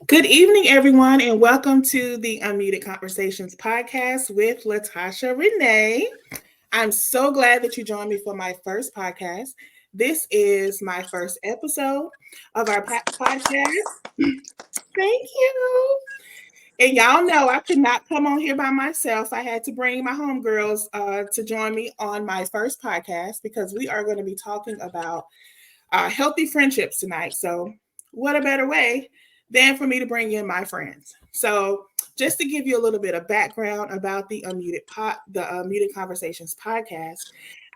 Good evening, everyone, and welcome to the Unmuted Conversations podcast with Latashia Renee. I'm so glad that you joined me for my first podcast. This is my first episode of our podcast. Thank you. And y'all know I could not come on here by myself. I had to bring my homegirls to join me on my first podcast because we are going to be talking about healthy friendships tonight. So, what a better way than for me to bring in my friends? So, just to give you a little bit of background about the Unmuted Conversations podcast,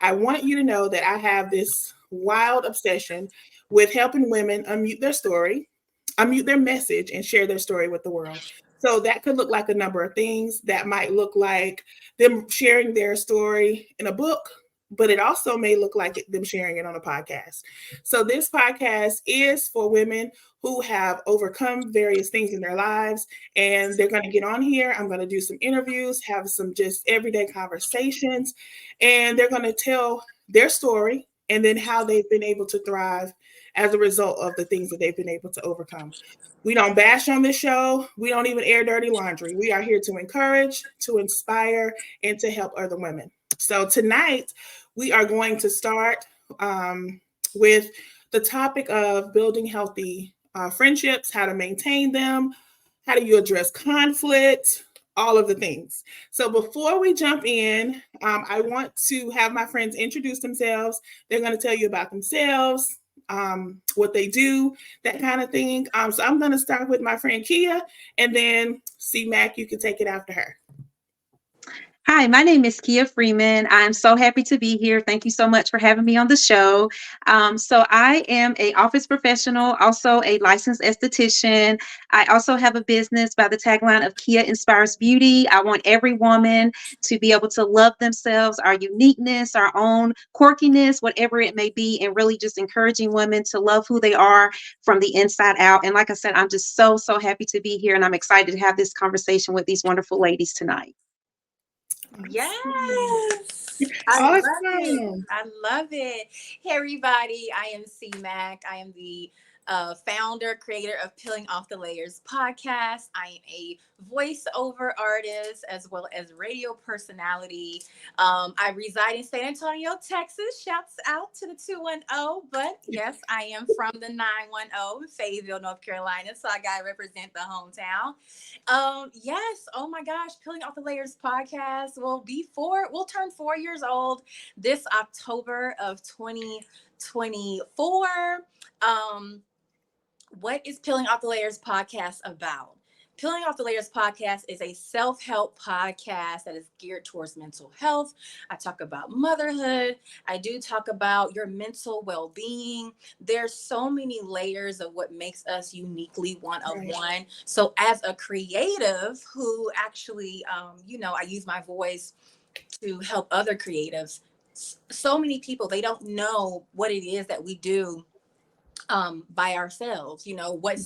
I want you to know that I have this wild obsession with helping women unmute their story, unmute their message, and share their story with the world. So that could look like a number of things. That might look like them sharing their story in a book, but it also may look like them sharing it on a podcast. So this podcast is for women who have overcome various things in their lives, and they're going to get on here. I'm going to do some interviews, have some just everyday conversations, and they're going to tell their story and then how they've been able to thrive as a result of the things that they've been able to overcome. We don't bash on this show. We don't even air dirty laundry. We are here to encourage, to inspire, and to help other women. So tonight, we are going to start with the topic of building healthy friendships, how to maintain them, how do you address conflict, all of the things. So before we jump in, I want to have my friends introduce themselves. They're going to tell you about themselves, what they do, that kind of thing. So I'm going to start with my friend Kia, and then C Mac, you can take it after her. Hi, my name is Kia Freeman. I'm so happy to be here. Thank you so much for having me on the show. So I am a office professional, also a licensed esthetician. I also have a business by the tagline of Kia Inspires Beauty. I want every woman to be able to love themselves, our uniqueness, our own quirkiness, whatever it may be, and really just encouraging women to love who they are from the inside out. And like I said, I'm just so happy to be here, and I'm excited to have this conversation with these wonderful ladies tonight. Awesome. Yes. I love it. Awesome. I love it. Hey, everybody. I am C Mac. I am the founder, creator of Peeling Off the Layers podcast. I am a voiceover artist as well as radio personality. I reside in San Antonio, Texas. Shouts out to the 210. But yes, I am from the 910, Fayetteville, North Carolina. So I got to represent the hometown. Yes. Oh my gosh. Peeling Off the Layers podcast we'll turn 4 years old this October of 2024. What is Peeling Off the Layers podcast about? Peeling Off the Layers podcast is a self-help podcast that is geared towards mental health. I talk about motherhood. I do talk about your mental well-being. There's so many layers of what makes us uniquely one of Right. one. So as a creative who actually, I use my voice to help other creatives, so many people, they don't know what it is that we do by ourselves. What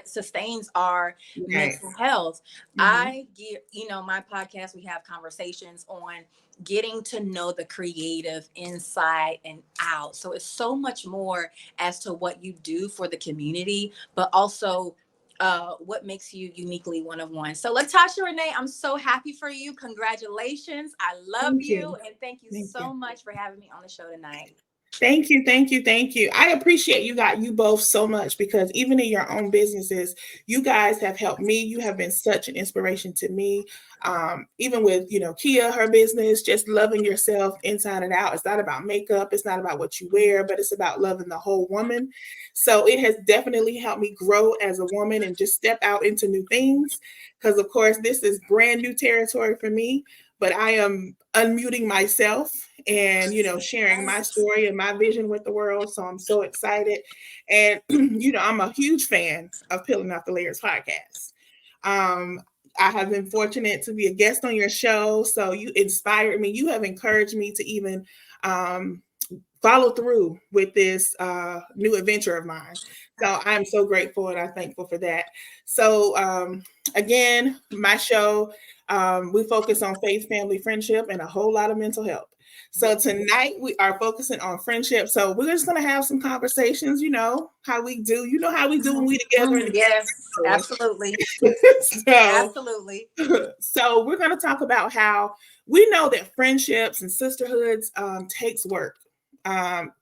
sustains our Right. mental health. Mhm. I get, my podcast, we have conversations on getting to know the creative inside and out. So it's so much more as to what you do for the community, but also what makes you uniquely one of one. So Latashia Renee, I'm so happy for you. Congratulations. I love Thank you. you. And thank you Thank you. so much for having me on the show tonight. Thank you, thank you, thank you. I appreciate you both so much because even in your own businesses, you guys have helped me. You have been such an inspiration to me. Even with Kia, her business, just loving yourself inside and out. It's not about makeup, it's not about what you wear, but it's about loving the whole woman. So it has definitely helped me grow as a woman and just step out into new things. Because of course, this is brand new territory for me, but I am unmuting myself and sharing my story and my vision with the world. So I'm so excited. And I'm a huge fan of Peeling Off the Layers podcast. um I have been fortunate to be a guest on your show, so you inspired me. You have encouraged me to even um follow through with this new adventure of mine. So I'm so grateful and I'm thankful for that. So again, my show, we focus on faith, family, friendship, and a whole lot of mental health. So tonight we are focusing on friendship. So we're just gonna have some conversations, how we do, how we do when we together in the Yes, absolutely. so Absolutely. so we're gonna talk about how we know that friendships and sisterhoods takes work.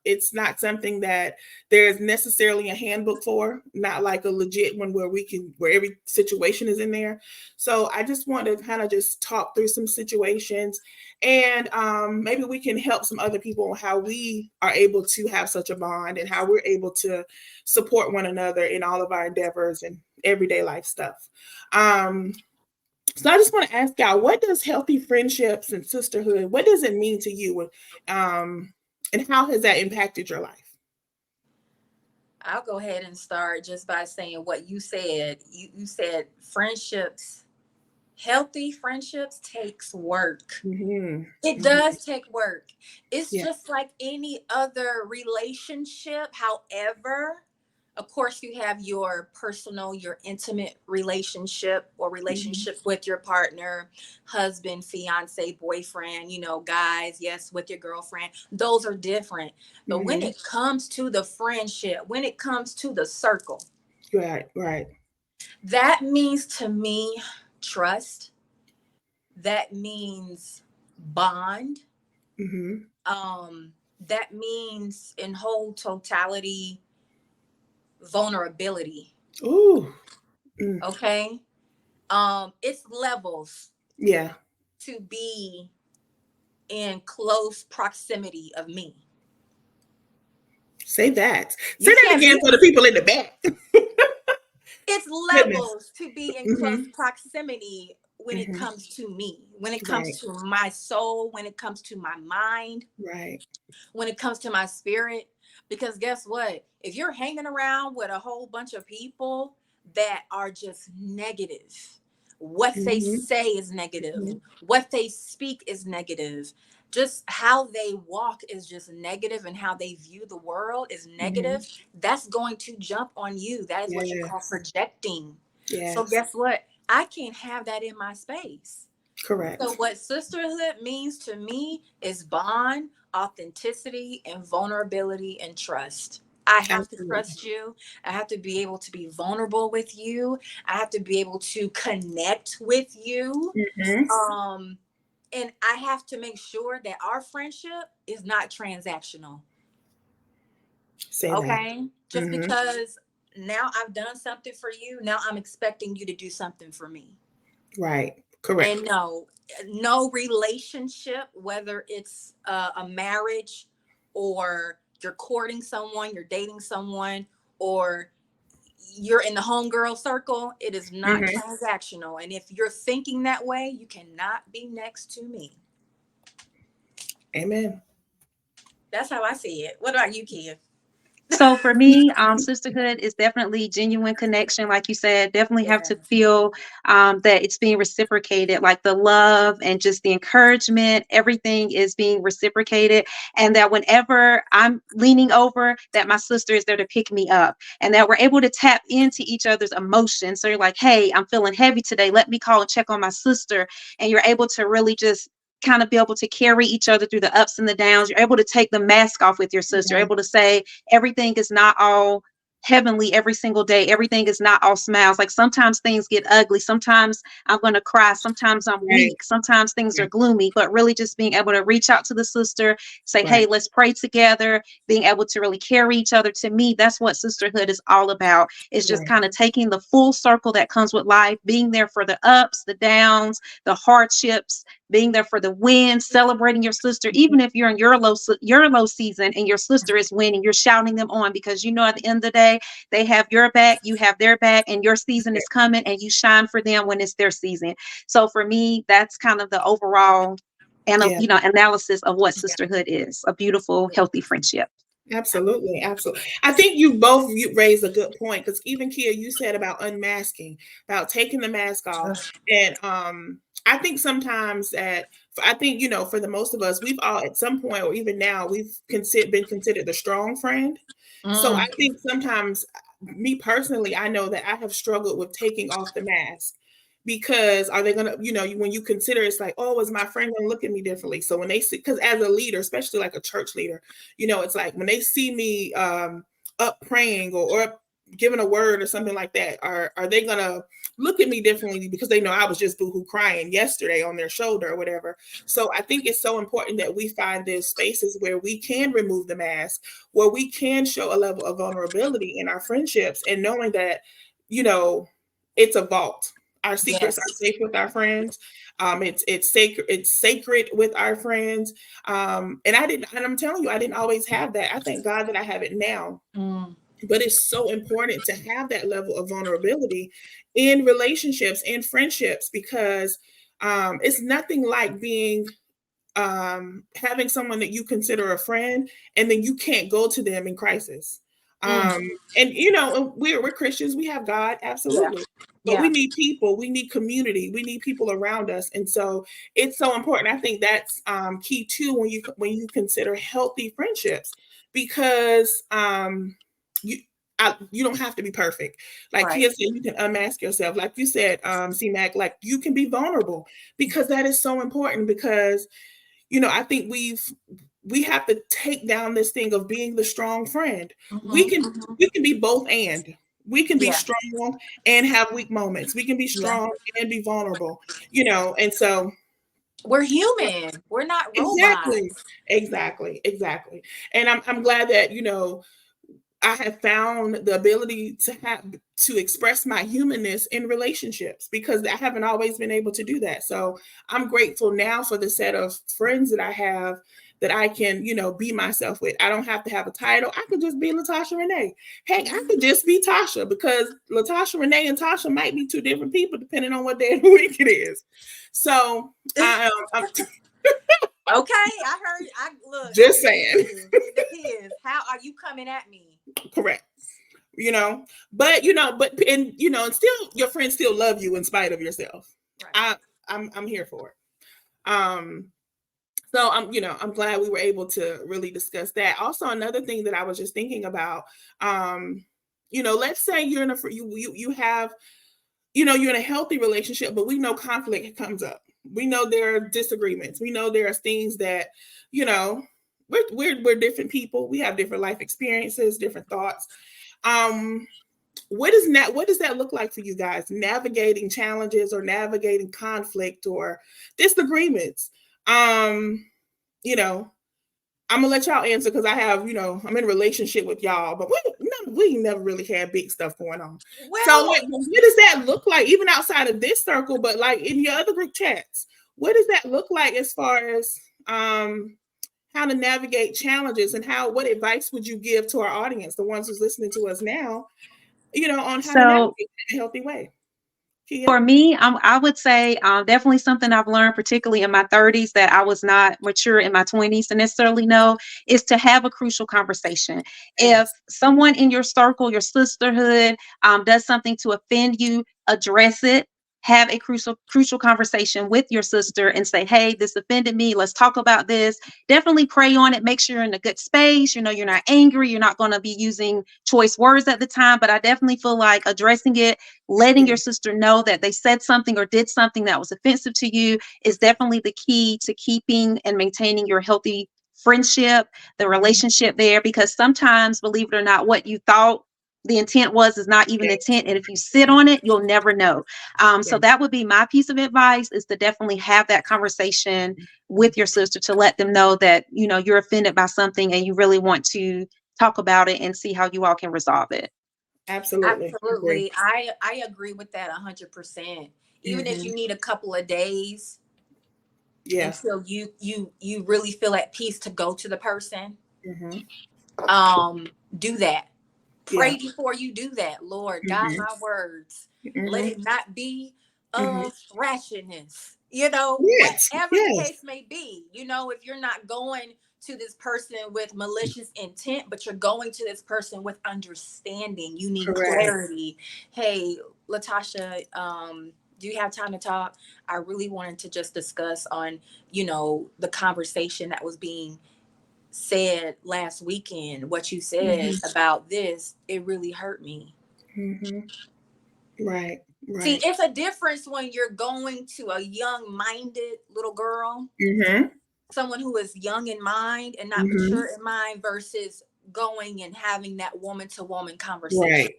It's not something that there's necessarily a handbook for, not like a legit one where every situation is in there. So I just want to kind of just talk through some situations, and maybe we can help some other people on how we are able to have such a bond and how we're able to support one another in all of our endeavors and everyday life stuff. So I just want to ask y'all, what does healthy friendships and sisterhood, what does it mean to you? And how has that impacted your life? I'll go ahead and start just by saying what you said. You said friendships, healthy friendships takes work. Mm-hmm. It Mm-hmm. does take work. It's Yeah. just like any other relationship. However, of course, you have your personal, your intimate relationship or relationship with your partner, husband, fiance, boyfriend, guys, yes, with your girlfriend. Those are different. But when Mm-hmm. it comes to the friendship, when it comes to the circle, Right. that means to me trust. That means bond. Mm-hmm. That means in whole totality vulnerability. Ooh. Mm. Okay. It's levels Yeah. to be in close proximity of me. Say that. Say You that can't again be, for the people in the back. it's Goodness. levels to be in Mm-hmm. close proximity when it Mm-hmm. comes to me, when it Right. comes to my soul, when it comes to my mind, Right. when it comes to my spirit. Because guess what? If you're hanging around with a whole bunch of people that are just negative, what they Mm-hmm. say is negative, Mm-hmm. what they speak is negative, just how they walk is just negative, and how they view the world is Mm-hmm. negative, that's going to jump on you. That is what you call Yes. projecting. So Yes. guess what? I can't have that in my space. So, Correct. what sisterhood means to me is bond, authenticity, and vulnerability and trust. I have to Absolutely. trust you. I have to be able to be vulnerable with you. I have to be able to connect with you. Mm-hmm. Um, and I have to make sure that our friendship is not transactional. Say that. Okay. Just Mm-hmm. because now I've done something for you, now I'm expecting you to do something for me. Right. Correct. And no relationship, whether it's a marriage, or you're courting someone, you're dating someone, or you're in the homegirl circle, it is not Mm-hmm. transactional. And if you're thinking that way, you cannot be next to me. Amen. That's how I see it. What about you, Kia? So for me, sisterhood is definitely genuine connection. Like you said, definitely have Yeah. to feel that it's being reciprocated, like the love and just the encouragement, everything is being reciprocated. And that whenever I'm leaning over, that my sister is there to pick me up, and that we're able to tap into each other's emotions. So you're like, hey, I'm feeling heavy today. Let me call and check on my sister. And you're able to really just kind of be able to carry each other through the ups and the downs. You're able to take the mask off with your sister. You're Yeah. able to say everything is not all heavenly every single day. Everything is not all smiles. Like sometimes things get ugly. Sometimes I'm going to cry. Sometimes I'm Right. weak. Sometimes things Yeah. are gloomy, but really just being able to reach out to the sister, say, hey, Right. let's pray together, being able to really carry each other. To me, that's what sisterhood is all about. It's just Right. kind of taking the full circle that comes with life, being there for the ups, the downs, the hardships, being there for the win, celebrating your sister, even if you're in your low season and your sister is winning, you're shouting them on, because you know at the end of the day, they have your back, you have their back, and your season is coming, and you shine for them when it's their season. So for me, that's kind of the overall Yeah. analysis of what sisterhood is: a beautiful, healthy friendship. Absolutely, absolutely. I think you raised a good point, because even Kia, you said about unmasking, about taking the mask off, and I think sometimes I think for the most of us, we've all at some point or even now been considered the strong friend. So I Mm, think sometimes, me personally, I know that I have struggled with taking off the mask, because are they gonna, when you consider, it's like, oh, is my friend gonna look at me differently? So when they see, because as a leader, especially like a church leader, it's like when they see me up praying or up giving a word or something like that, are they gonna look at me differently because they know I was just boohoo crying yesterday on their shoulder or whatever? So I think it's so important that we find these spaces where we can remove the mask, where we can show a level of vulnerability in our friendships, and knowing that, it's a vault. Our secrets are Yes. safe with our friends. It's sacred. It's sacred with our friends. And I'm telling you, I didn't always have that. I thank God that I have it now. Mm. But it's so important to have that level of vulnerability in relationships and friendships, because it's nothing like being having someone that you consider a friend, and then you can't go to them in crisis. Mm. And we're Christians, we have God, Yeah. absolutely. But we Yeah. need people, we need community, we need people around us. And so it's so important. I think that's key too, when you consider healthy friendships, because you you don't have to be perfect. Like Right. Kia said, you can unmask yourself. Like you said, C-Mac, like you can be vulnerable, because that is so important. Because I think we have to take down this thing of being the strong friend. Mm-hmm. We can Mm-hmm. we can be both, and we can be Yeah. strong and have weak moments. We can be Yeah. strong and be vulnerable, and so We're human. We're not exactly, robots. exactly. And I'm glad that I have found the ability to express my humanness in relationships, because I haven't always been able to do that. So I'm grateful now for the set of friends that I have, that I can, be myself with. I don't have to have a title. I could just be Latashia Renee. Heck, I could just be Tasha, because Latashia Renee and Tasha might be two different people depending on what day of the week it is. So I'm Okay, I heard. I look. I just it saying. depends. It depends. How are you coming at me? Correct. And still your friends still love you in spite of yourself. Right. I'm here for it. So I'm glad we were able to really discuss that. Also, another thing that I was just thinking about, let's say you're in you have, you're in a healthy relationship, but we know conflict comes up. We know there are disagreements. We know there are things that, you know, we're different people. We have different life experiences, different thoughts. Um, what does that look like for you guys? Navigating challenges or navigating conflict or disagreements. You know, I'm gonna let y'all answer, because I have, I'm in a relationship with y'all, but we never really had big stuff going on. So Well, what does that look like, even outside of this circle, but like in your other group chats? What does that look like as far as how to navigate challenges, and what advice would you give to our audience, the ones who's listening to us now, on how to So navigate in a healthy way? Kia? for me, I would say definitely something I've learned, particularly in my 30s, that I was not mature in my 20s to necessarily know, is to have a crucial conversation. If Yes. someone in your circle, your sisterhood, does something to offend you, address it. Have a crucial conversation with your sister and say, hey, this offended me. Let's talk about this. Definitely pray on it. Make sure you're in a good space. You're not angry. You're not going to be using choice words at the time. But I definitely feel like addressing it, letting Yeah. your sister know that they said something or did something that was offensive to you, is definitely the key to keeping and maintaining your healthy friendship, the relationship there. Because sometimes, believe it or not, what you thought the intent was is not even the Yes. intent. And if you sit on it, you'll never know. So Yeah. that would be my piece of advice, is to definitely have that conversation with your sister to let them know that, you're offended by something and you really want to talk about it and see how you all can resolve it. Absolutely. Agree. absolutely. I agree with that 100%. Even if Hmm. you need a couple of days Yeah. until you really feel at peace to go to the person, Hmm. do that. Yeah. Pray before you do that. Lord, guide Hmm. my words. Let Hmm. it not be Hmm. thrashiness. Yes. Whatever the Yes. case may be. If you're not going to this person with malicious intent, but you're going to this person with understanding, you need Correct. clarity. Hey, Latasha, do you have time to talk? I really wanted to just discuss on, the conversation that was being said last weekend. What you said Hmm. about this, it really hurt me. Hmm. Right. See, Right. it's a difference when you're going to a young-minded little girl, Mm-hmm. someone who is young in mind and not Mm-hmm. mature in mind, versus going and having that woman-to-woman conversation. Right.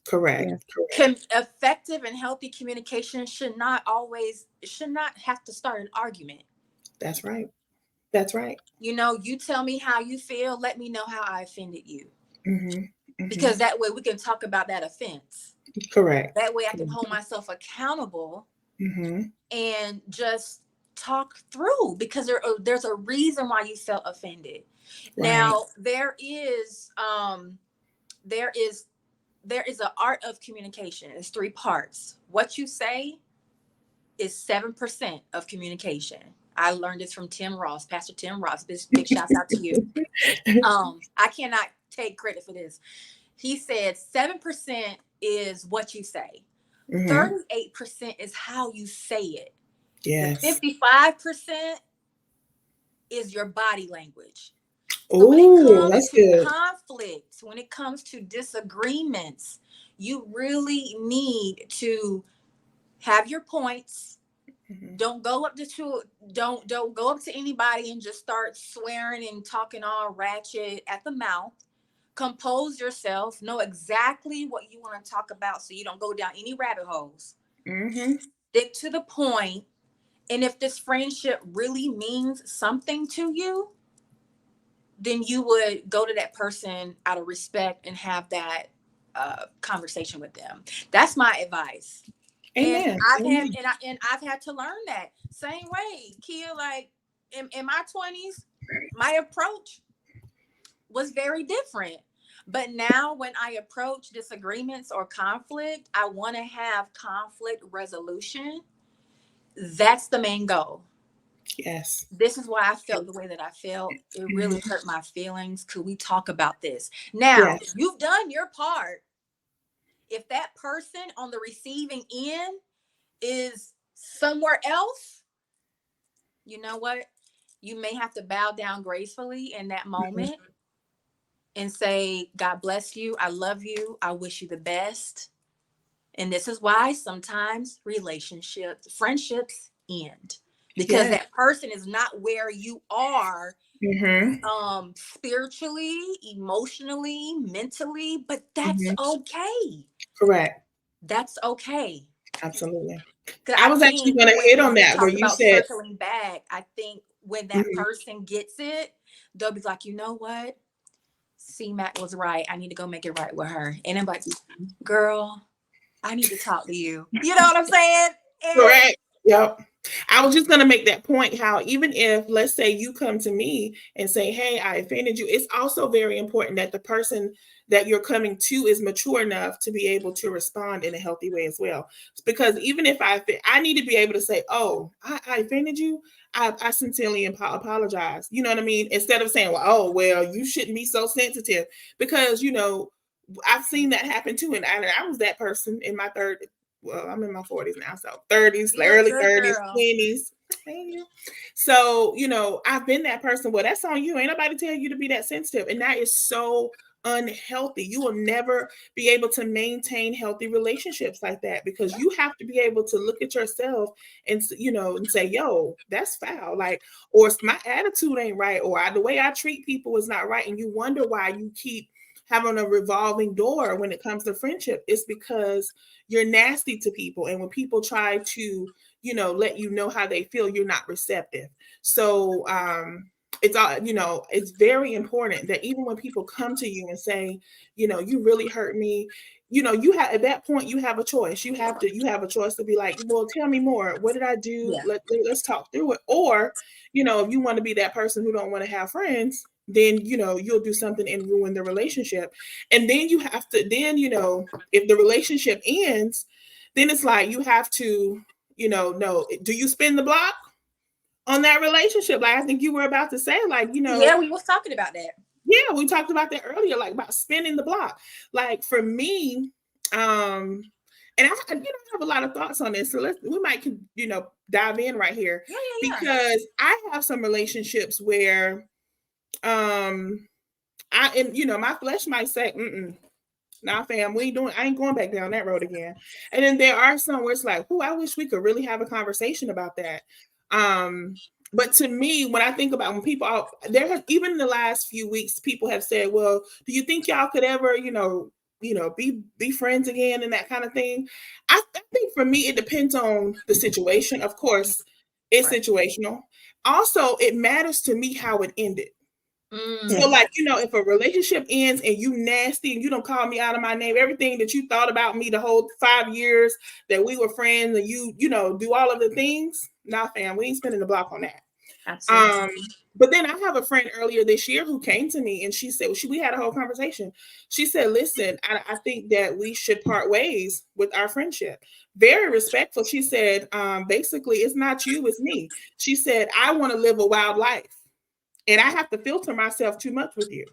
Correct. Yes. Correct. Effective and healthy communication should not have to start an argument. That's right. That's right. You tell me how you feel, let me know how I offended you, Mm-hmm. Mm-hmm. because that way we can talk about that offense. Correct. That way I can hold myself accountable Mm-hmm. and just talk through, because there's a reason why you felt offended. Right. Now there is an art of communication. It's three parts. What you say is 7% of communication. I learned this from Tim Ross, Pastor Tim Ross. Big shouts out to you. I cannot take credit for this. He said 7% is what you say. Mm-hmm. 38% is how you say it. The Yes. 55% is your body language. So when it Oh, comes that's to good. conflict, when it comes to disagreements, you really need to have your points. Mm-hmm. Don't go up to don't go up to anybody and just start swearing and talking all ratchet at the mouth. Compose yourself, know exactly what you want to talk about so you don't go down any rabbit holes. Mm-hmm. Stick to the point. And if this friendship really means something to you, then you would go to that person out of respect and have that conversation with them. That's my advice. And Amen. I've had Amen. and I've had to learn that same way. Kia, like in my 20s, my approach was very different. But now when I approach disagreements or conflict, I want to have conflict resolution. That's the main goal. Yes. This is why I felt the way that I felt. It really Mm-hmm. hurt my feelings. Could we talk about this? Now, Yes. you've done your part. If that person on the receiving end is somewhere else, you know what? You may have to bow down gracefully in that Mm-hmm. moment and say, God bless you. I love you. I wish you the best. And this is why sometimes relationships, friendships end, because Yes. that person is not where you are, Mm-hmm. spiritually, emotionally, mentally, but that's Mm-hmm. okay. Correct. That's okay. Absolutely. Because I I was actually think going to hit when on we that where talk you about said, circling back, I think when that mhm, person gets it, they'll be like, you know what? C Mac was right. I need to go make it right with her. And I'm like, girl, I need to talk to you. You know what I'm saying? And correct. Yep. I was just going to make that point how even if, let's say, you come to me and say, hey, I offended you, it's also very important that the person that you're coming to is mature enough to be able to respond in a healthy way as well. Because even if I need to be able to say, oh, I offended you. I sincerely apologize. You know what I mean? Instead of saying, well, oh, well, you shouldn't be so sensitive. Because, I've seen that happen too. And I was that person in my well, I'm in my 40s now, so 30s, early good 30s, girl. 20s. So, I've been that person. Well, that's on you. Ain't nobody tell you to be that sensitive. And that is so unhealthy. You will never be able to maintain healthy relationships like that because you have to be able to look at yourself and say, yo, that's foul. Like, or my attitude ain't right, or the way I treat people is not right. And you wonder why you keep having a revolving door when it comes to friendship. It's because you're nasty to people. And when people try to, let you know how they feel, you're not receptive. So, it's very important that even when people come to you and say, you really hurt me, you have at that point you have a choice. You have a choice to be like, well, tell me more. What did I do? Yeah. Let's talk through it. Or, if you want to be that person who don't want to have friends, then you'll do something and ruin the relationship. And then you have to if the relationship ends, then it's like you have to, know, do you spin the block on that relationship? Like I think you were about to say, like, Yeah, we was talking about that. yeah, we talked about that earlier, like about spinning the block. Like for me, and I have a lot of thoughts on this. So we might, dive in right here Yeah, yeah, yeah. because I have some relationships where, my flesh might say, Nah, fam, I ain't going back down that road again. And then there are some where it's like, I wish we could really have a conversation about that. But to me, when I think about when people there have, even in the last few weeks, people have said, well, do you think y'all could ever, be friends again and that kind of thing? I think for me, it depends on the situation. Of course, it's Right. situational. Also, it matters to me how it ended. So, Mm. like, if a relationship ends and you nasty and you don't call me out of my name, everything that you thought about me the whole 5 years that we were friends and do all of the things, nah, fam, we ain't spending the block on that. Absolutely. But then I have a friend earlier this year who came to me and she said, we had a whole conversation. She said, listen, I think that we should part ways with our friendship. Very respectful. She said, basically, it's not you, it's me. She said, I want to live a wild life and I have to filter myself too much with you.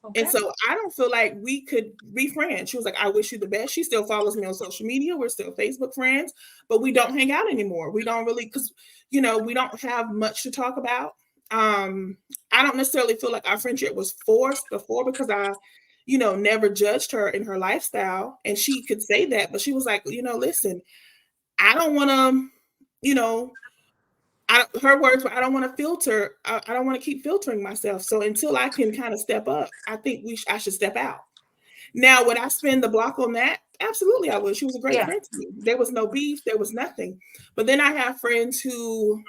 Okay. And so I don't feel like we could be friends. She was like, I wish you the best. She still follows me on social media. We're still Facebook friends, but we don't hang out anymore. We don't really, because, we don't have much to talk about. I don't necessarily feel like our friendship was forced before because I, never judged her in her lifestyle. And she could say that, but she was like, listen, I don't want to, you know, her words were, I don't want to filter. I don't want to keep filtering myself. So until I can kind of step up, I think I should step out. Now, would I spend the block on that? Absolutely, I would. She was a great Yeah. friend to me. There was no beef. There was nothing. But then I have friends who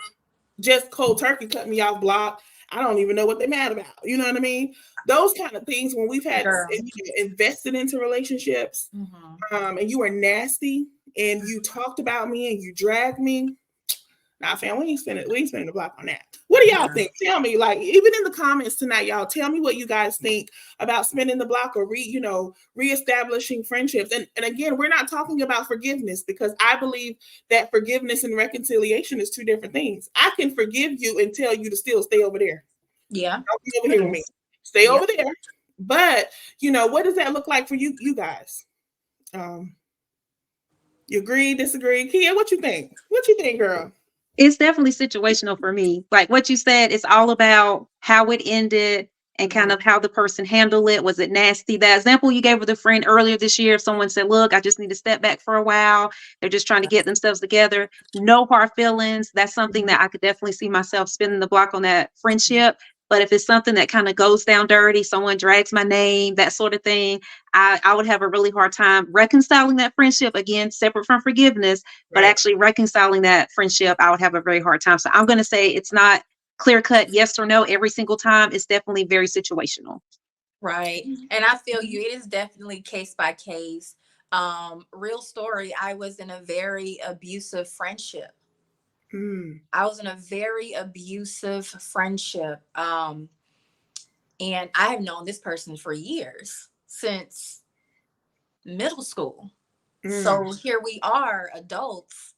just cold turkey cut me off block. I don't even know what they're mad about. You know what I mean? Those kind of things when we've had Girl. invested into relationships, Mm-hmm. and you were nasty and you talked about me and you dragged me. Nah, fam, we ain't spending the block on that. What do y'all Yeah. think? Tell me, like, even in the comments tonight, y'all, tell me what you guys think about spending the block or reestablishing friendships. And again, we're not talking about forgiveness because I believe that forgiveness and reconciliation is two different things. I can forgive you and tell you to still stay over there. Yeah. Don't be over It here with me. is. Stay Yep. over there. But what does that look like for you guys? Um, you agree, disagree? Kia, what you think? What you think, girl? It's definitely situational for me. Like what you said, it's all about how it ended and kind Mhm. of how the person handled it. Was it nasty? That example you gave with a friend earlier this year, if someone said, look, I just need to step back for a while. They're just trying to get themselves together. No hard feelings. That's something Mhm. that I could definitely see myself spinning the block on that friendship. But if it's something that kind of goes down dirty, someone drags my name, that sort of thing, I would have a really hard time reconciling that friendship, again, separate from forgiveness, but Right. actually reconciling that friendship, I would have a very hard time. So I'm going to say it's not clear cut yes or no every single time. It's definitely very situational. Right. And I feel you. It is definitely case by case. Real story. I was in a very abusive friendship. Mm. I was in a very abusive friendship. And I have known this person for years, since middle school. Mm. So here we are, adults,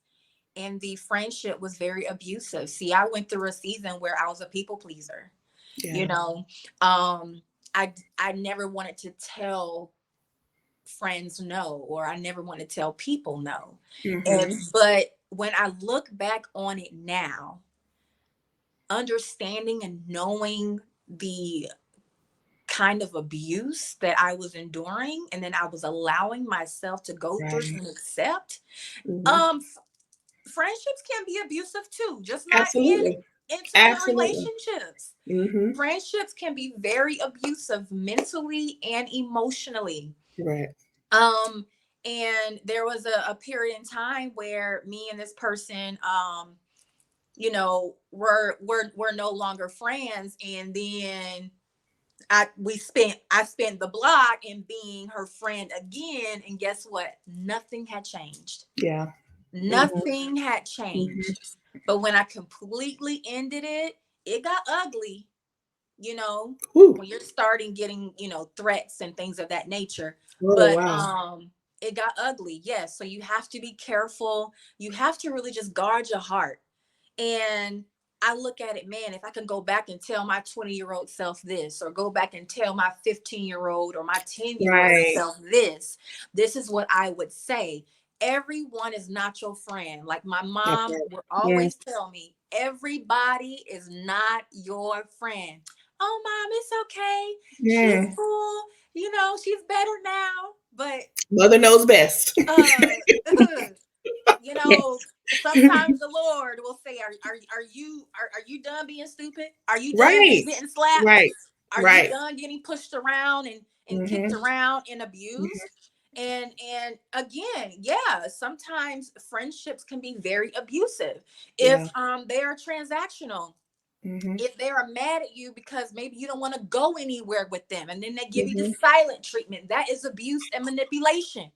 and the friendship was very abusive. See, I went through a season where I was a people pleaser. You Yeah. know, um, I never wanted to tell friends no, or I never want to tell people no. And Mhm. but when I look back on it now, understanding and knowing the kind of abuse that I was enduring and then I was allowing myself to go through Right. and accept, Mhm. um friendships can be abusive too, just not in Absolutely. intimate Absolutely. relationships. Mhm. Friendships can be very abusive mentally and emotionally. Right. Um, and there was a period in time where me and this person, we're no longer friends. And then I spent the block in being her friend again. And guess what? Nothing had changed. Yeah. Mhm. Nothing had Mhm. changed. But when I completely ended it, it got ugly, you know, Whew. when you're starting getting, threats and things of that nature. Oh But wow. it got ugly. Yes. So you have to be careful. You have to really just guard your heart. And I look at it, man, if I can go back and tell my 20-year-old self this, or go back and tell my 15-year-old or my 10-year-old Right. self this is what I would say. Everyone is not your friend. Like my That mom part. would Yes. always tell me, everybody is not your friend. Oh, mom, it's okay. She's Yeah. cool. she's better now, but Mother knows best. uh you know, Yes. sometimes the Lord will say, are you done being stupid? Are you done Right. getting slapped? Right. Are you Right. done getting pushed around and kicked Mm-hmm. around and abused? And again, yeah, sometimes friendships can be very abusive if Yeah. they are transactional. Mm-hmm. If they are mad at you because maybe you don't want to go anywhere with them, and then they give you the Mm-hmm. silent treatment, that is abuse and manipulation.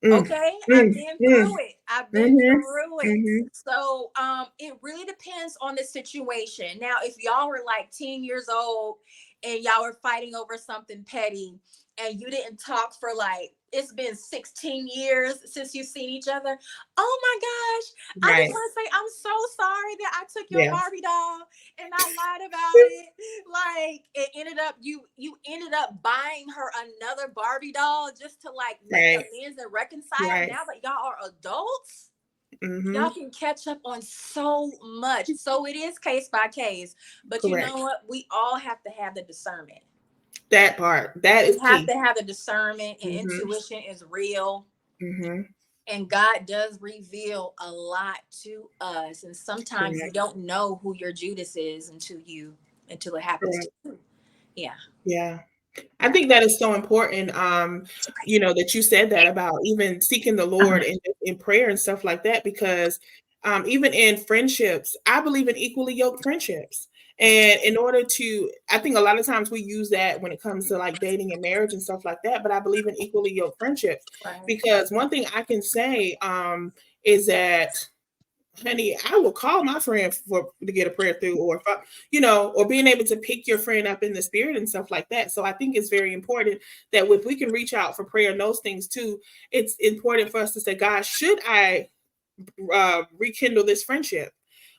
Mm. Okay, I've Mm. been Mm. through it. I've been Mm-hmm. through it. Mm-hmm. So it really depends on the situation. Now, if y'all were like 10 years old and y'all were fighting over something petty and you didn't talk for like, it's been 16 years since you've seen each other. Oh my gosh. I just Right. want to say I'm so sorry that I took your Yeah. Barbie doll and I lied about it. Like it ended up you ended up buying her another Barbie doll just to like make Right. amends and reconcile. Right. Now that y'all are adults, Mm-hmm. y'all can catch up on so much. So it is case by case. But you know Correct. what? We all have to have the discernment. That part. That We is have key. to have the discernment, and Mm-hmm. intuition is real. Mm-hmm. And God does reveal a lot to us. And sometimes you Correct. don't know who your Judas is until it happens to Correct. you. Yeah. Yeah. I Yeah. think that is so important. That you said that about even seeking the Lord in prayer and stuff like that, because even in friendships, I believe in equally yoked friendships. And in order to, I think a lot of times we use that when it comes to like dating and marriage and stuff like that. But I believe in equally yoked friendships Right. because one thing I can say is that, honey, I will call my friend to get a prayer through, or if or being able to pick your friend up in the spirit and stuff like that. So I think it's very important that if we can reach out for prayer and those things too, it's important for us to say, God, should I rekindle this friendship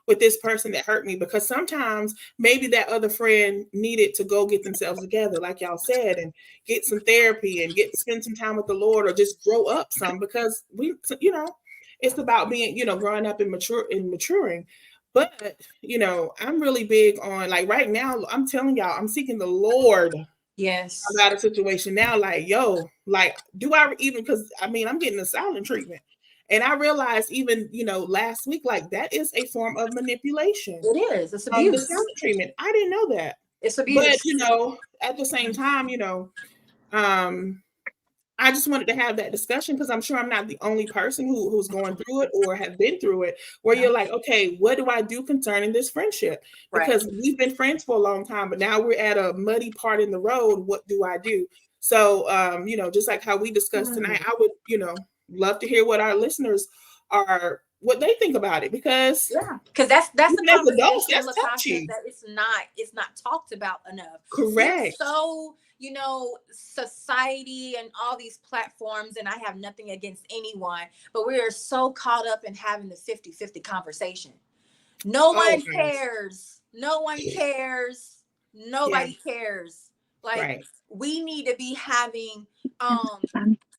with this person that hurt me? Because sometimes maybe that other friend needed to go get themselves together, like y'all said, and get some therapy and spend some time with the Lord, or just grow up some, because it's about being, growing up and maturing. But I'm really big on, like, right now, I'm telling y'all, I'm seeking the Lord Yes. about a situation now. Like, yo, like, do I even, because I mean, I'm getting a silent treatment. And I realized even, last week, like, that is a form of manipulation. It is. It's The abuse. silent treatment. I didn't know that. It's But, abuse. at the same time, um, I just wanted to have that discussion because I'm sure I'm not the only person who's going through it or have been through it, where No. you're like, okay, what do I do concerning this friendship? Right. Because we've been friends for a long time, but now we're at a muddy part in the road. What do I do? So, just like how we discussed tonight, I would, love to hear what our listeners what they think about it, because Yeah, because that's a even as adults, conversation, that's Latasha, touchy. that it's not talked about enough. We're Correct. so, society and all these platforms, and I have nothing against anyone, but we are so caught up in having the 50-50 conversation. No Oh, one guys. cares. No one Yeah. cares. Yeah. Nobody cares. Like, Right. we need to be having um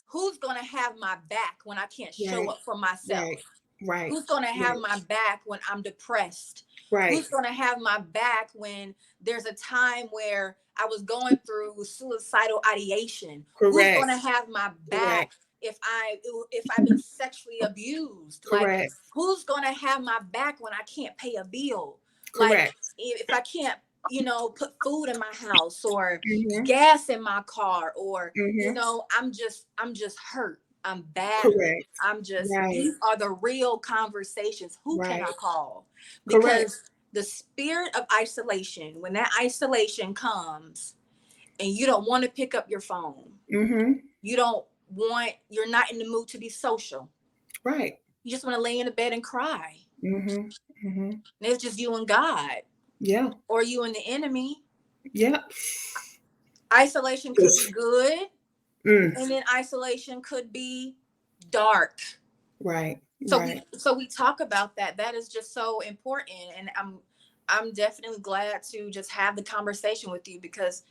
who's gonna have my back when I can't show Right. up for myself? Right. Right. Who's going to have Right. my back when I'm depressed? Right. Who's going to have my back when there's a time where I was going through suicidal ideation? Who's going to Correct. have my back Correct. if I've been sexually abused? Like, Correct. who's going to have my back when I can't pay a bill? Like, Correct. if I can't, put food in my house, or Mhm. gas in my car, or Mhm. I'm just hurt. I'm battered. Correct. Right. These are the real conversations. Who can Right. I call? Correct. Because the spirit of isolation, when that isolation comes and you don't want to pick up your phone, Mhm. you're not in the mood to be social. Right. You just want to lay in the bed and cry. Mhm. Mhm. And it's just you and God, Yeah. or you and the enemy. Yeah. Isolation could be good, Mm. and then isolation could be dark. Right. So we Right. so we talk about that. That is just so important, and I'm definitely glad to just have the conversation with you, because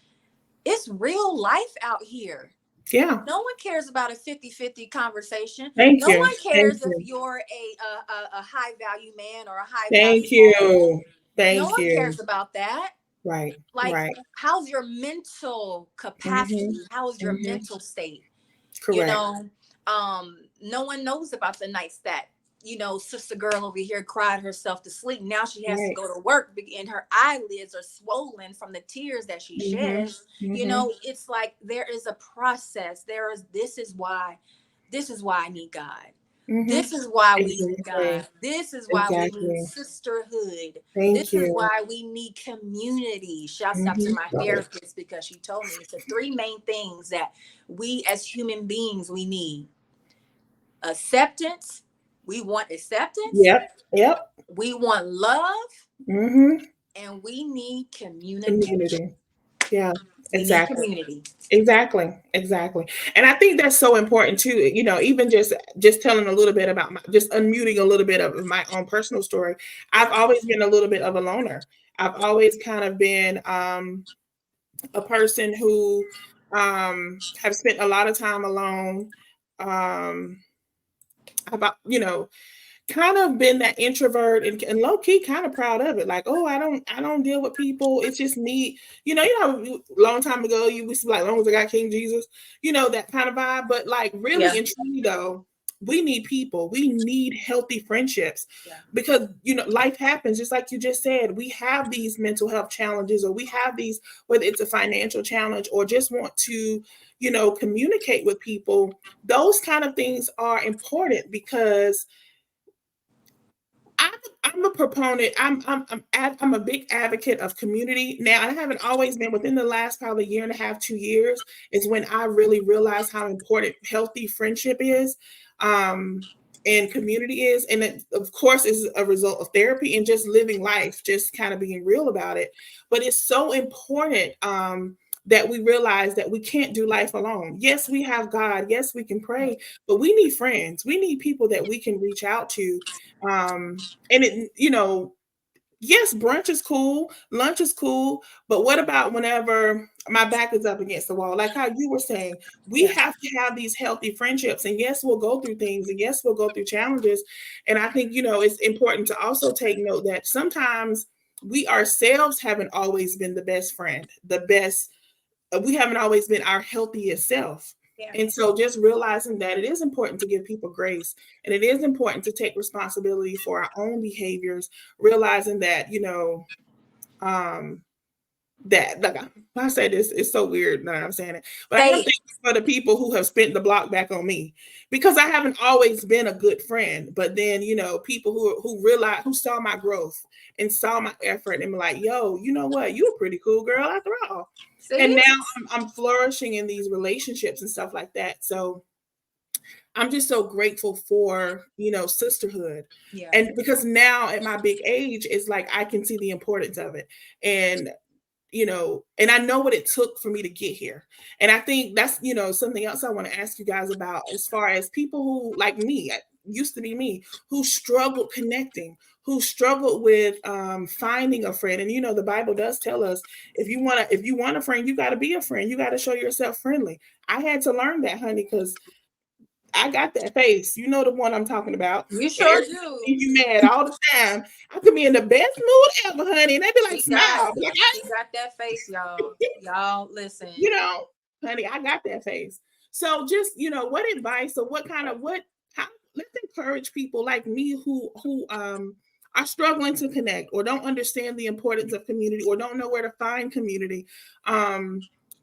it's real life out here. Yeah. No one cares about a 50-50 conversation. Thank No you. one Thank cares if you. you're a high value man or a high Thank value woman. you. No Thank one you. cares about that. Right. Like, Right. how's your mental Mm-hmm. capacity? How's your Mm-hmm. mental state? You Correct. know, no one knows about the nights that, sister girl over here cried herself to sleep. Now she has to Right. go to work and her eyelids are swollen from the tears that she Mm-hmm. sheds. Mm-hmm. It's like there is a process. This is why I need God. Mm-hmm. This is why we need God. Exactly. This is why we need Exactly. sisterhood. Thank This is you. why we need community. Shouts out to Mm-hmm. my therapist because she told me it's the three main things that we as human beings we need. Acceptance. We want acceptance. Yep. Yep. We want love. Mm-hmm. And we need communication. Community. Yeah. We need Exactly. community. Exactly, exactly. And I think that's so important too, even just telling a little bit about just unmuting a little bit of my own personal story. I've Yeah. always been a little bit of a loner. I've always kind of been a person who have spent a lot of time alone. Um about, kind of been that introvert and low key kind of proud of it. Like, oh, I don't deal with people. It's just me. Long time ago you used to be like, long as I got King Jesus, that kind of vibe. But like Yeah. really and truly though, we need people. We need healthy friendships Yeah. because life happens. Just like you just said, we have these mental health challenges, or we have these, whether it's a financial challenge or just want to, communicate with people. Those kind of things are important because I'm, I'm a proponent. I'm a big advocate of community. Now, I haven't always been. Within the last probably year and a half, 2 years, is when I really realized how important healthy friendship is, and community is, and it, of course, is a result of therapy and just living life, just kind of being real about it. But it's so important. That we realize that we can't do life alone. Yes, we have God. Yes, we can pray, but we need friends. We need people that we can reach out to, and yes, brunch is cool, lunch is cool, but what about whenever my back is up against the wall? Like how you were saying, we Yeah. have to have these healthy friendships. And yes, we'll go through things, and yes, we'll go through challenges. And I think, it's important to also take note that sometimes we ourselves haven't always been the best friend, the best, we haven't always been our healthiest self. Yeah. And so just realizing that it is important to give people grace, and it is important to take responsibility for our own behaviors, realizing that, um, that, like I say this, it's so weird now that I'm saying it, but I Say am it. thankful for the people who have spent the block back on me, because I haven't always been a good friend. But then, people who realize, who saw my growth and saw my effort and be like, yo, you know what? You a pretty cool girl after all. And See? now I'm flourishing in these relationships and stuff like that. So I'm just so grateful for, sisterhood. Yeah. And because now at my big age, it's like I can see the importance of it. And and I know what it took for me to get here. And I think that's, something else I want to ask you guys about, as far as people who, like me, used to be me, who struggled connecting, who struggled with finding a friend. And the Bible does tell us, if you want a friend, you got to be a friend. You got to show yourself friendly. I had to learn that, honey, because I got that face. You know the one I'm talking about. You And sure everybody do. see you mad all the time. I could be in the best mood ever, honey. And they be like, She got smile. Be like, she got that face, y'all. Y'all listen. you know, honey, I got that face. So just, what advice, or how, let's encourage people like me who are struggling to connect, or don't understand the importance of community, or don't know where to find community.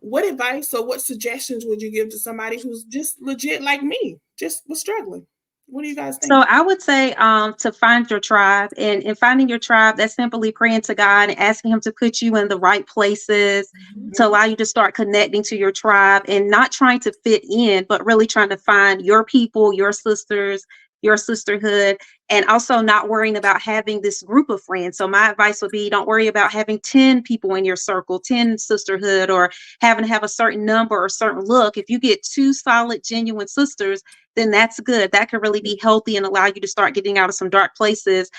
What advice or what suggestions would you give to somebody who's just legit like me, just was struggling? What do you guys So think? I would say to find your tribe, and in finding your tribe, that's simply praying to God and asking Him to put you in the right places to Mhm. allow you to start connecting to your tribe, and not trying to fit in, but really trying to find your people, your sisters, your sisterhood, and also not worrying about having this group of friends. So my advice would be, don't worry about having 10 people in your circle, 10 sisterhood, or having to have a certain number or certain look. If you get two solid, genuine sisters, then that's good. That could really be healthy and allow you to start getting out of some dark places.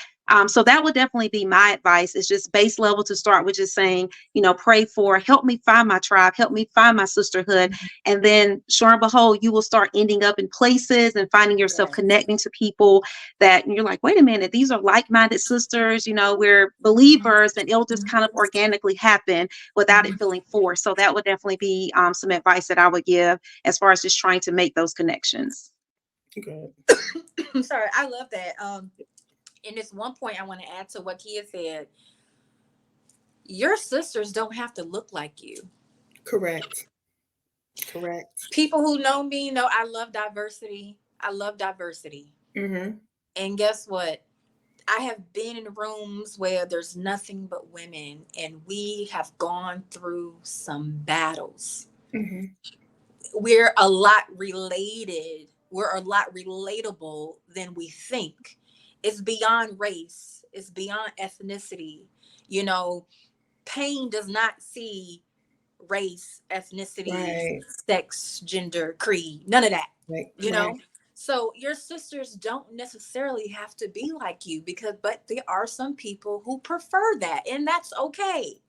So that would definitely be my advice. Is just base level to start with, just saying, pray for, help me find my tribe, help me find my sisterhood. And then sure and behold, you will start ending up in places and finding yourself Yes. connecting to people that you're like, wait a minute, these are like-minded sisters, we're believers, and it'll just kind of organically happen without it feeling forced. So that would definitely be some advice that I would give as far as just trying to make those connections. Good. I'm sorry, I love that. And this one point I want to add to what Kia said. Your sisters don't have to look like you. Correct. Correct. People who know me know I love diversity. I love diversity. Mm-hmm. And guess what? I have been in rooms where there's nothing but women, and we have gone through some battles. Mm-hmm. We're a lot related. We're a lot relatable than we think. It's beyond race, it's beyond ethnicity. You know, pain does not see race, ethnicity, Right. sex, gender, creed, none of that, Right. you Right. know? So your sisters don't necessarily have to be like you, but there are some people who prefer that, and that's okay.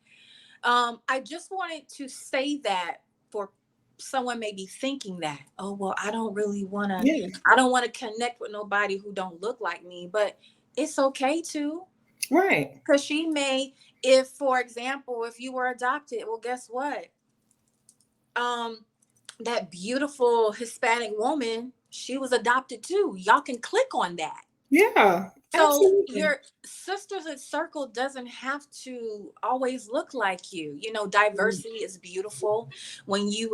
I just wanted to say that for someone maybe thinking that, oh well, Yeah. I don't want to connect with nobody who don't look like me, but it's okay to, Right. because she may, if for example, if you were adopted, well, guess what? Um, that beautiful Hispanic woman, she was adopted too. Y'all can click on that. Yeah. So Absolutely. your sisters in circle doesn't have to always look like you. You know, diversity is beautiful. When you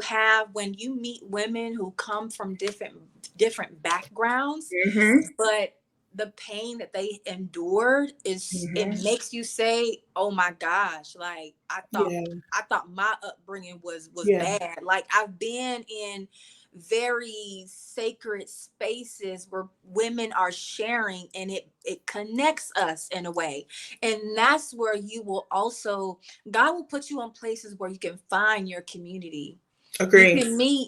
meet women who come from different backgrounds, Mm-hmm. but the pain that they endured is, it Mm-hmm. makes you say, oh my gosh, like Yeah. I thought my upbringing was Yeah. bad. Like I've been in very sacred spaces where women are sharing, and it connects us in a way. And that's where you will also, God will put you in places where you can find your community. Agree.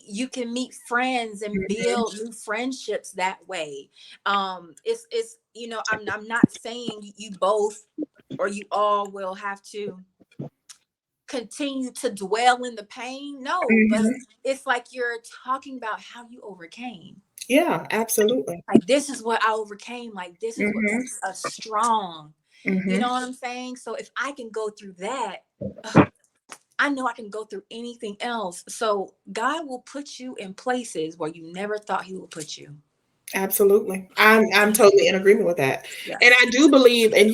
You can meet friends and Mm-hmm. build new friendships that way. It's I'm not saying you both or you all will have to continue to dwell in the pain. No, but Mm-hmm. it's like you're talking about how you overcame. Yeah. Absolutely. Like, this is what I overcame. Like, this is what Mm-hmm. makes us strong. You Mm-hmm. know what I'm saying? So if I can go through that, I know I can go through anything else. So God will put you in places where you never thought He would put you. Absolutely. I'm totally in agreement with that. And Yes. I do believe, and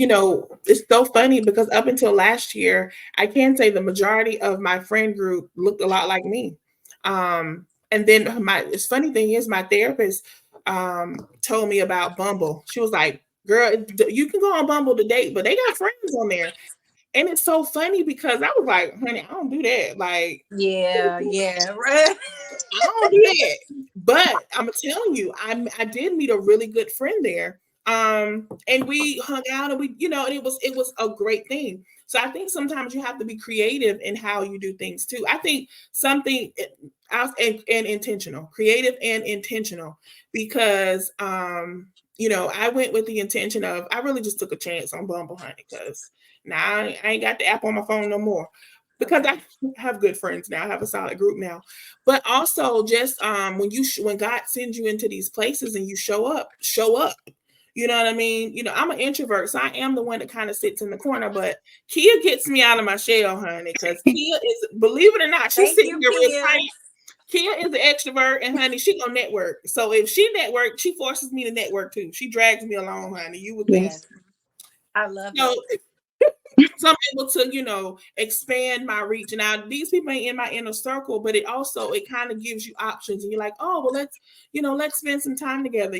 it's so funny because up until last year, I can say the majority of my friend group looked a lot like me. And then it's funny thing is my therapist told me about Bumble. She was like, girl, you can go on Bumble to date, but they got friends on there. And it's so funny because I was like, honey, I don't do that. Like, Yeah, yeah, right. I don't do that. But I'm telling you, I did meet a really good friend there. And we hung out and and it was a great thing. So I think sometimes you have to be creative in how you do things too. I think something and intentional, creative and intentional, because I went with the intention of I really just took a chance on Bumble Honey because now I ain't got the app on my phone no more because Okay. I have good friends now. I have a solid group now. But also just when God sends you into these places and you show up, show up. You know what I mean? I'm an introvert, so I am the one that kind of sits in the corner. But Kia gets me out of my shell, honey, because Kia is, believe it or not, she's Thank sitting you, here real Kia. tight. Kia is an extrovert, and honey, she gonna network. So if she network, she forces me to network too. She drags me along, honey. You would think. Yes, Yes. I love So it. so I'm able to, expand my reach. Now these people ain't in my inner circle, but it kind of gives you options, and you're like, oh well, let's spend some time together,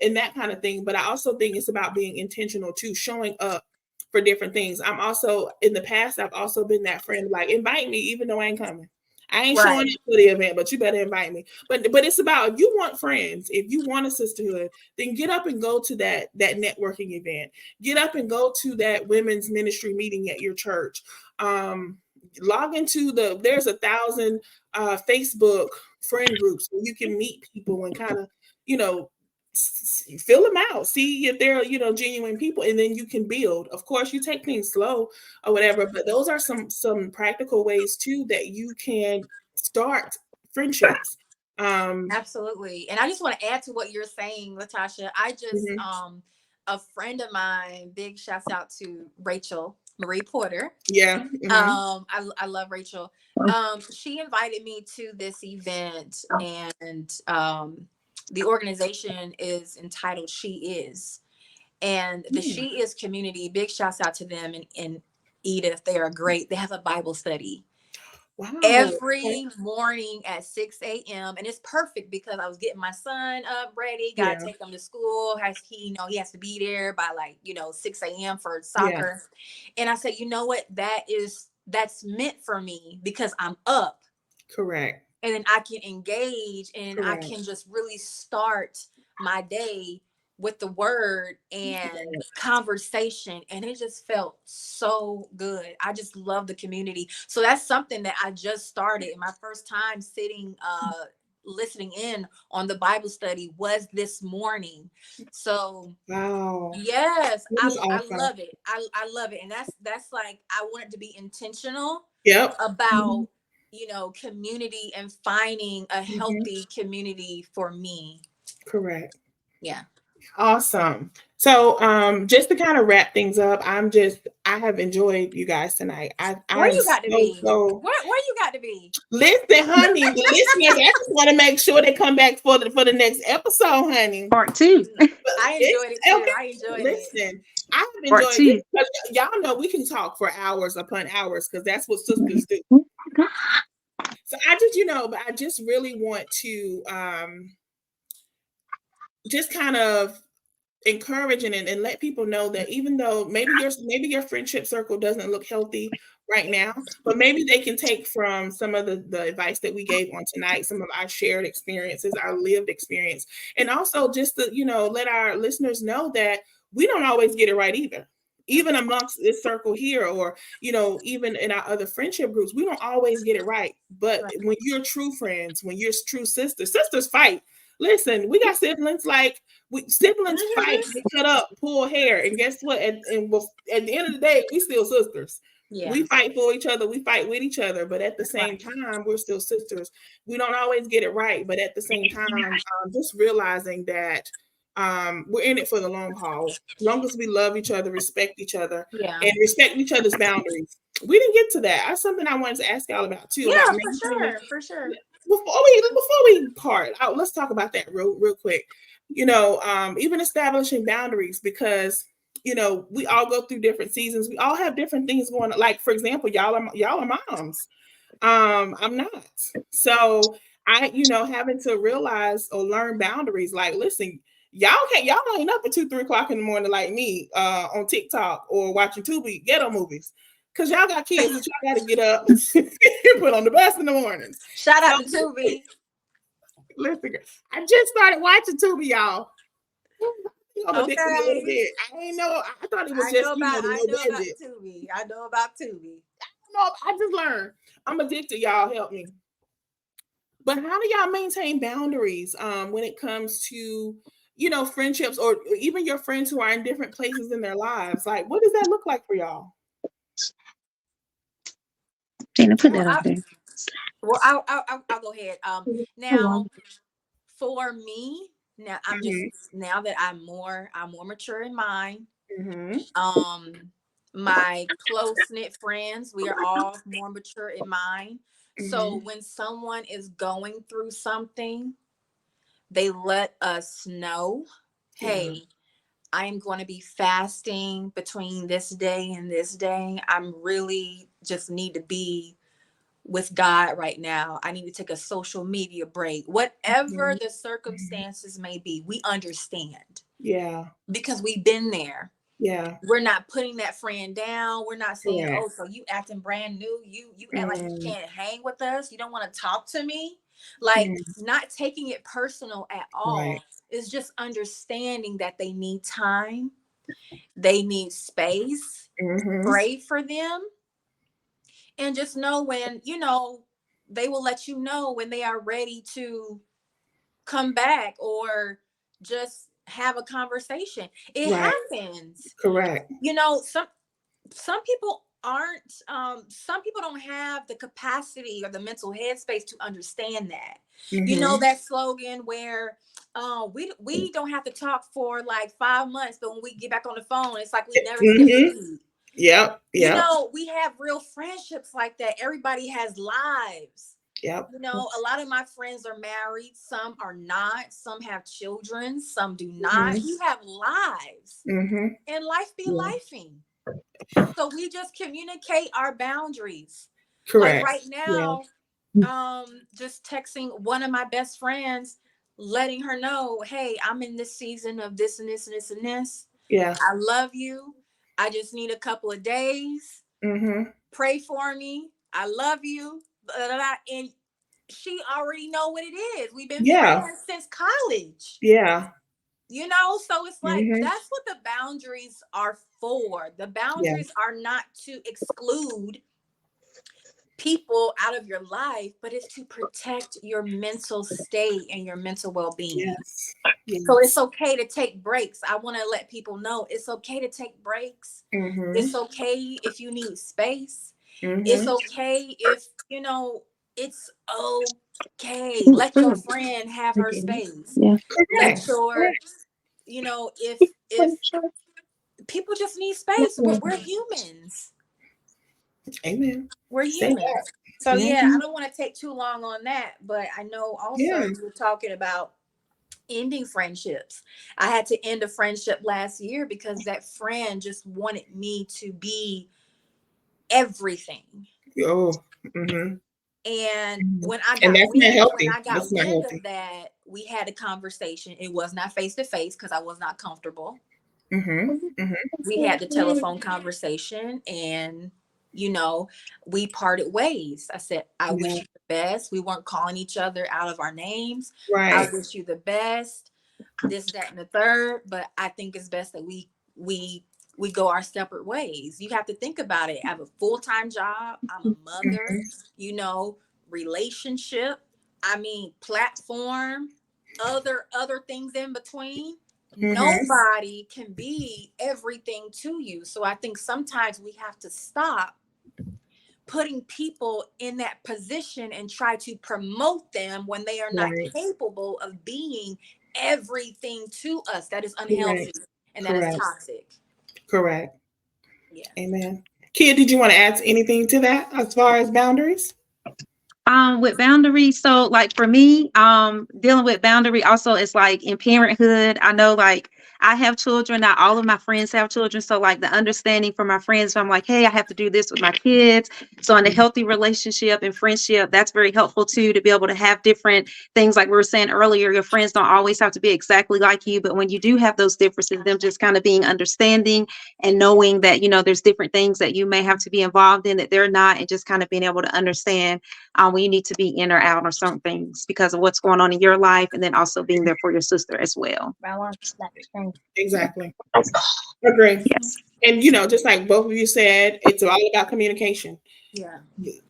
and that kind of thing. But I also think it's about being intentional too, showing up for different things. I'm also in the past, I've also been that friend, like invite me even though I ain't coming. I ain't showing Right. up for the event, but you better invite me. But it's about if you want friends, if you want a sisterhood, then get up and go to that networking event. Get up and go to that women's ministry meeting at your church. Log into there's 1,000 Facebook friend groups where you can meet people and kind of, you know, fill them out, see if they're, genuine people, and then you can build. Of course, you take things slow or whatever, but those are some practical ways too that you can start friendships. Absolutely. And I just want to add to what you're saying, Latasha. I just Mhm. a friend of mine, big shouts out to Rachel Marie Porter. Yeah. I love Rachel. She invited me to this event, and the organization is entitled She Is. And the Mm. She Is community, big shouts out to them, and Edith. They are great. They have a Bible study Wow. Okay. every morning at 6 a.m. And it's perfect because I was getting my son up ready, gotta Yeah. take him to school. He has to be there by 6 a.m. for Yeah. soccer. And I said, you know what? That's meant for me because I'm up, Correct. and then I can engage and I Correct. can just really start my day with the word and conversation, and it just felt so good. I just love the community. So that's something that I just started. My first time sitting listening in on the Bible study was this morning. So Wow. yes, That is I awesome. love it. I love it. And that's like, I want it to be intentional Yep. about, community and finding a Mhm. healthy community for me. Correct. Yeah. Awesome. So, just to kind of wrap things up, I have enjoyed you guys tonight. Where I'm you got to so, be? so Where you got to be? listen, honey, the listeners, I just want to make sure they come back for the next episode, honey. Part two. But I it's enjoyed it too. okay. I enjoyed it. Listen, I have Part enjoyed this two. because y'all know we can talk for hours upon hours because that's what sisters do. So but I just really want to just kind of encourage and let people know that even though maybe your friendship circle doesn't look healthy right now, but maybe they can take from some of the advice that we gave on tonight, some of our shared experiences, our lived experience, and also just to let our listeners know that we don't always get it right either, even amongst this circle here, or even in our other friendship groups, we don't always get it right. But Right. when you're true friends, when you're true sisters fight. Listen, we got siblings, like siblings fight, Mhm. they cut up, pull hair, and guess what? At the end of the day, we still sisters. Yeah. We fight for each other, we fight with each other, but at the same Right. time, we're still sisters. We don't always get it right, but at the same time, just realizing that we're in it for the long haul. As long as we love each other, respect each other, Yeah. and respect each other's boundaries. We didn't get to that. That's something I wanted to ask y'all about too, Yeah, about for maintaining. sure. For sure. Before we part out, let's talk about that real quick. Even establishing boundaries, because we all go through different seasons. We all have different things going on. Like, for example, y'all are moms. I'm not. So having to realize or learn boundaries. Like, listen, y'all ain't up at 2-3 o'clock in the morning like me, on TikTok or watching Tubi ghetto movies. Cause y'all got kids that y'all gotta get up and put on the bus in the mornings. Shout So out to Tubi. listen, I just started watching Tubi, y'all. I'm addicted a little Okay. bit. I ain't know. I thought it was just the I low know about budget. Tubi. I know about Tubi. No, I just learned. I'm addicted. Y'all help me. But how do y'all maintain boundaries when it comes to friendships, or even your friends who are in different places in their lives? Like, what does that look like for y'all? Tina, put Well, that up there. I'll go ahead. Hold Now on. for me, Mm-hmm. now that I'm more mature in mind. Mm-hmm. Um, my close knit friends, we are all more mature in mind. So Mm-hmm. when someone is going through something, they let us know, Yeah. hey, I am going to be fasting between this day and this day. I'm really just need to be with God right now. I need to take a social media break. Whatever Mm-hmm. the circumstances may be, we understand Yeah. because we've been there. Yeah. We're not putting that friend down. We're not saying, Correct. "Oh, so you acting brand new. You act like you Mm, can't hang with us. You don't want to talk to me." Like, mm, not taking it personal at right. all. Is just understanding that they need time. They need space. Mm-hmm. Pray for them, and just know when, they will let you know when they are ready to come back, or just have a conversation. It Right. happens. Correct. You know, some people aren't some people don't have the capacity or the mental headspace to understand that. You know Mm-hmm. that slogan where we don't have to talk for like 5 months, but when we get back on the phone, it's like we never skipped a Mm-hmm. beat. Yep. You Yep. know, we have real friendships like that. Everybody has lives. Yep. You know, a lot of my friends are married, some are not, some have children, some do not. Mm-hmm. We have lives, Mm-hmm. and life be Yeah. lifing. So we just communicate our boundaries. Like Correct. right Yeah. now, just texting one of my best friends, letting her know, hey, I'm in this season of this and this and this and this. Yeah. I love you. I just need a couple of days. Mm-hmm. Pray for me. I love you. Blah, blah, blah. And she already know what it is. We've been Yeah. friends since college. Yeah. You know, so it's like Mm-hmm. that's what the boundaries are for. The Yeah. boundaries are not to exclude people out of your life, but it's to protect your mental state and your mental well-being. Yes. So it's Yes. okay to take breaks. I want to let people know it's okay to take breaks. Mm-hmm. It's okay if you need space. It's Mm-hmm. okay if, you know, it's okay. Let your friend have her space. Yeah. Let Correct. your, Correct. you know, if people just need space, we're humans. Amen. We're Say that. humans. So yeah, Mm-hmm. I don't want to take too long on that, but I know also Yeah. you were talking about ending friendships. I had to end a friendship last year because that friend just wanted me to be everything. Oh. Mm-hmm. And Mm-hmm. when I And got that's not wind, when healthy. I That's got not wind of healthy. that, we had a conversation. It was not face to face because I was not comfortable. Mm-hmm. Mm-hmm. We had the telephone conversation, and you know, we parted ways. I said, I Yeah. wish you the best. We weren't calling each other out of our names. I Right. wish you the best, this, that, and the third, but I think it's best that we go our separate ways. You have to think about it. I have a full-time job, I'm a mother, Mm-hmm. you know, relationship, I mean platform, other things in between. Mm-hmm. Nobody can be everything to you. So I think sometimes we have to stop putting people in that position and try to promote them when they are not Right. capable of being everything to us. That is unhealthy Correct. and that is Correct. toxic. Correct. Yeah. Amen. Kia, did you want to add anything to that as far as boundaries? With boundaries, so like for me, dealing with boundary also is like in parenthood. I know like I have children, not all of my friends have children. So like the understanding from my friends, I'm like, hey, I have to do this with my kids. So in a healthy relationship and friendship, that's very helpful too, to be able to have different things like we were saying earlier. Your friends don't always have to be exactly like you, but when you do have those differences, them just kind of being understanding and knowing that, you know, there's different things that you may have to be involved in that they're not, and just kind of being able to understand when you need to be in or out or certain things because of what's going on in your life, and then also being there for your sister as well. Exactly. Agree. Yes. And just like both of you said, it's all about communication. Yeah.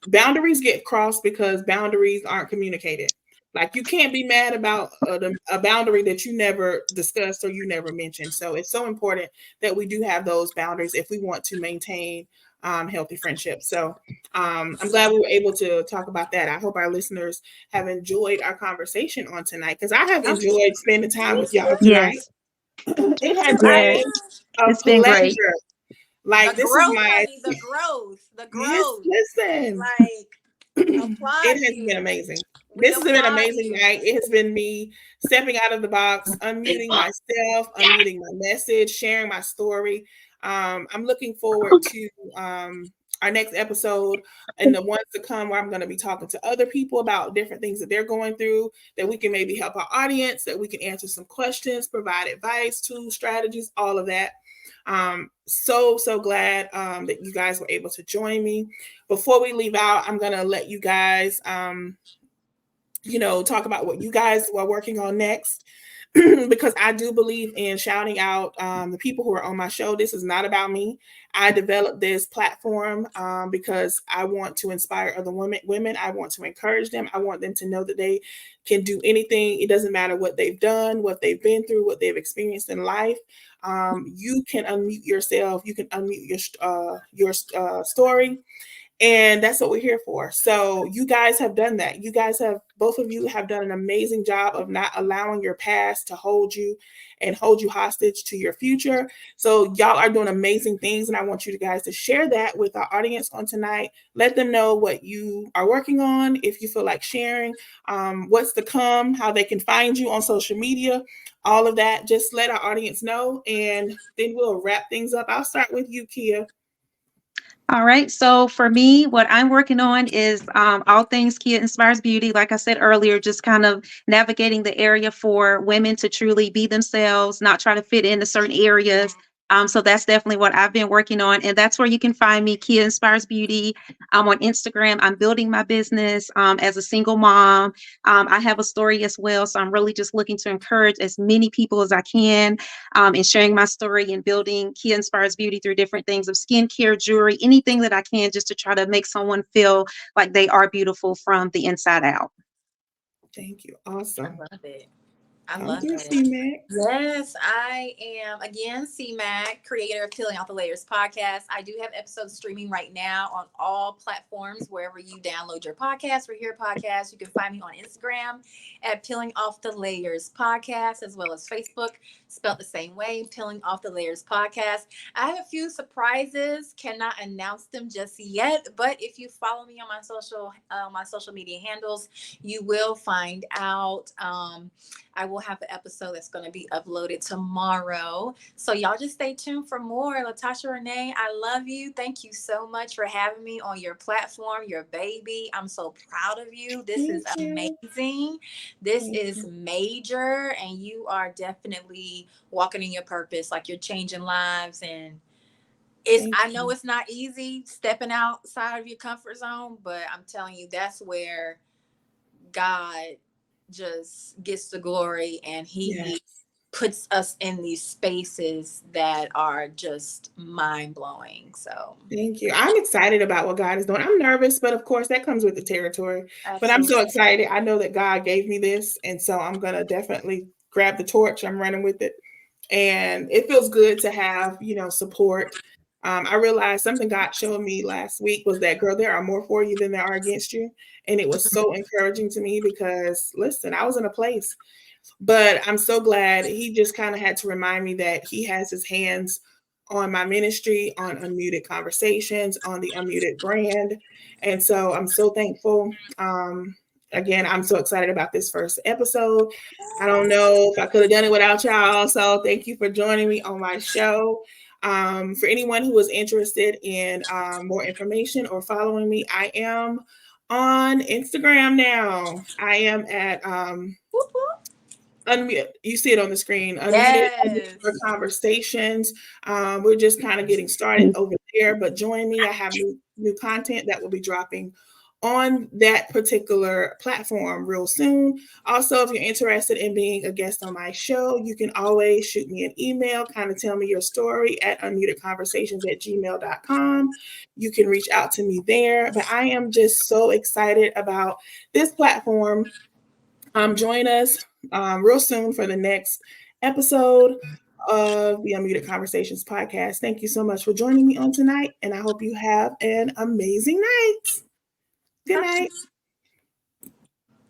Boundaries get crossed because boundaries aren't communicated. Like you can't be mad about a boundary that you never discussed or you never mentioned. So it's so important that we do have those boundaries if we want to maintain healthy friendships. So I'm glad we were able to talk about that. I hope our listeners have enjoyed our conversation on tonight because I have Oh, enjoyed spending time me with y'all too. tonight. Yes. Me It too. has Yeah. been a It's been great. pleasure. The Like this is growth, my honey, the growth, the yes. growth. Listen, Like, applaud it has been you. amazing. We This has been an applaud amazing you. night. It has been me stepping out of the box, unmuting myself, unmuting my message, sharing my story. I'm looking forward to our next episode and the ones to come where I'm going to be talking to other people about different things that they're going through, that we can maybe help our audience, that we can answer some questions, provide advice, tools, strategies, all of that. So glad that you guys were able to join me. Before we leave out, I'm gonna let you guys talk about what you guys are working on next. because I do believe in shouting out the people who are on my show. This is not about me. I developed this platform because I want to inspire other women. I want to encourage them. I want them to know that they can do anything. It doesn't matter what they've done, what they've been through, what they've experienced in life. You can unmute yourself. You can unmute your story, and that's what we're here for. So you guys have done that. You guys have, both of you have done an amazing job of not allowing your past to hold you and hold you hostage to your future. So y'all are doing amazing things, and I want you guys to share that with our audience on tonight. Let them know what you are working on, if you feel like sharing, what's to come, how they can find you on social media, all of that. Just let our audience know, and then we'll wrap things up. I'll start with you, Kia. All right. So for me, what I'm working on is all things Kia Inspires Beauty. Like I said earlier, just kind of navigating the area for women to truly be themselves, not try to fit into certain areas. So that's definitely what I've been working on. And that's where you can find me, Kia Inspires Beauty. I'm on Instagram. I'm building my business as a single mom. I have a story as well. So I'm really just looking to encourage as many people as I can and sharing my story and building Kia Inspires Beauty through different things of skincare, jewelry, anything that I can just to try to make someone feel like they are beautiful from the inside out. Thank you. I Awesome. love it. I I'm love through, it. C-Mac. Yes, I am again CMAC, creator of Peeling Off the Layers podcast. I do have episodes streaming right now on all platforms wherever you download your podcast or hear podcasts. You can find me on Instagram at Peeling Off the Layers podcast, as well as Facebook, spelled the same way, Peeling Off the Layers podcast. I have a few surprises, cannot announce them just yet, but if you follow me on my social media handles, you will find out. I will have an episode that's going to be uploaded tomorrow. So y'all just stay tuned for more. Latashia Renee, I love you. Thank you so much for having me on your platform, your baby. I'm so proud of you. This is Thank you. amazing. This Thank is you. major, and you are definitely walking in your purpose. Like, you're changing lives, and Thank I know you. it's not easy stepping outside of your comfort zone, but I'm telling you, that's where God just gets the glory, and he Yes. puts us in these spaces that are just mind blowing. So, Thank you. I'm excited about what God is doing. I'm nervous, but of course that comes with the territory. But I'm so absolutely. excited. I know that God gave me this, and so I'm gonna definitely grab the torch. I'm running with it, and it feels good to have support. I realized something God showed me last week was that, girl, there are more for you than there are against you, and it was so encouraging to me because listen, I was in a place. But I'm so glad he just kind of had to remind me that he has his hands on my ministry, on Unmuted Conversations, on the Unmuted brand. And so I'm so thankful. Again, I'm so excited about this first episode. I don't know if I could have done it without y'all. So thank you for joining me on my show. For anyone who is interested in more information or following me, I am on Instagram now. I am at Whoop, whoop. unmute. You see it on the screen. Unmuted Yes. conversations. We're just kind of getting started over there, but join me. I have new content that will be dropping on that particular platform real soon. Also, if you're interested in being a guest on my show, you can always shoot me an email, kind of tell me your story at unmutedconversations@gmail.com. You can reach out to me there. But I am just so excited about this platform. Join us real soon for the next episode of the Unmuted Conversations podcast. Thank you so much for joining me on tonight, and I hope you have an amazing night. Good Bye. night.